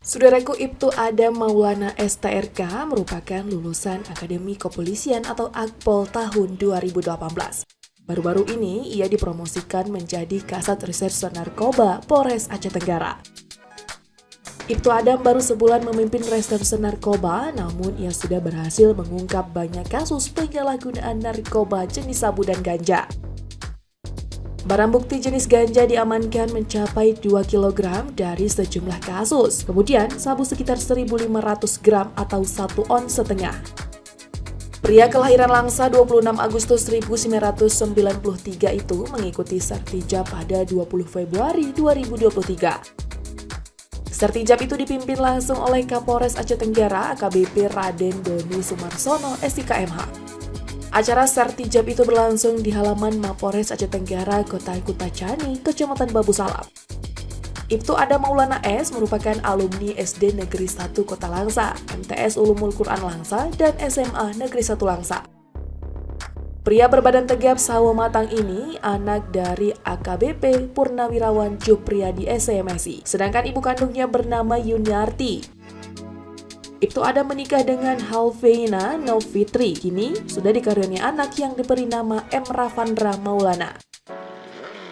Saudaraku, Ibtu Adam Maulana STRK merupakan lulusan Akademi Kepolisian atau Akpol tahun 2018. Baru-baru ini ia dipromosikan menjadi Kasat Reserse Narkoba Polres Aceh Tenggara. Ibtu Adam baru sebulan memimpin reserse narkoba, namun ia sudah berhasil mengungkap banyak kasus penyalahgunaan narkoba jenis sabu dan ganja. Barang bukti jenis ganja diamankan mencapai 2 kg dari sejumlah kasus. Kemudian, sabu sekitar 1.500 gram atau 1,5 ons. Pria kelahiran Langsa 26 Agustus 1993 itu mengikuti Sertijab pada 20 Februari 2023. Sertijab itu dipimpin langsung oleh Kapolres Aceh Tenggara AKBP Raden Doni Sumarsono, SIK MH. Acara Sertijab itu berlangsung di halaman Mapolres Aceh Tenggara, Kota Kutacani, Kecamatan Babu Salam. Ibtu Adam Maulana S merupakan alumni SD Negeri 1 Kota Langsa, MTS Ulumul Quran Langsa, dan SMA Negeri 1 Langsa. Pria berbadan tegap sawo matang ini anak dari AKBP Purnawirawan Jupriyadi SMSI, sedangkan ibu kandungnya bernama Yuniarti. Ibtu Adam menikah dengan Halveina Novitri. Kini sudah dikaruniai anak yang diberi nama M. Ravandra Maulana.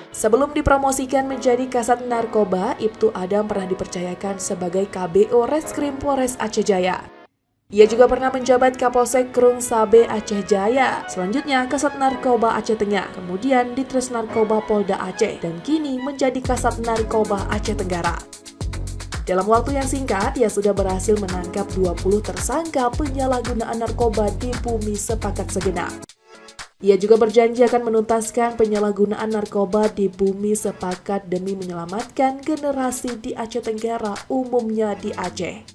Sebelum dipromosikan menjadi Kasat Narkoba, Ibtu Adam pernah dipercayakan sebagai KBO Reskrim Polres Aceh Jaya. Ia juga pernah menjabat Kapolsek Krung Sabe Aceh Jaya, selanjutnya Kasat Narkoba Aceh Tengah, kemudian Ditres Narkoba Polda Aceh, dan kini menjadi Kasat Narkoba Aceh Tenggara. Dalam waktu yang singkat, ia sudah berhasil menangkap 20 tersangka penyalahgunaan narkoba di bumi sepakat segenap. Ia juga berjanji akan menuntaskan penyalahgunaan narkoba di bumi sepakat demi menyelamatkan generasi di Aceh Tenggara, umumnya di Aceh.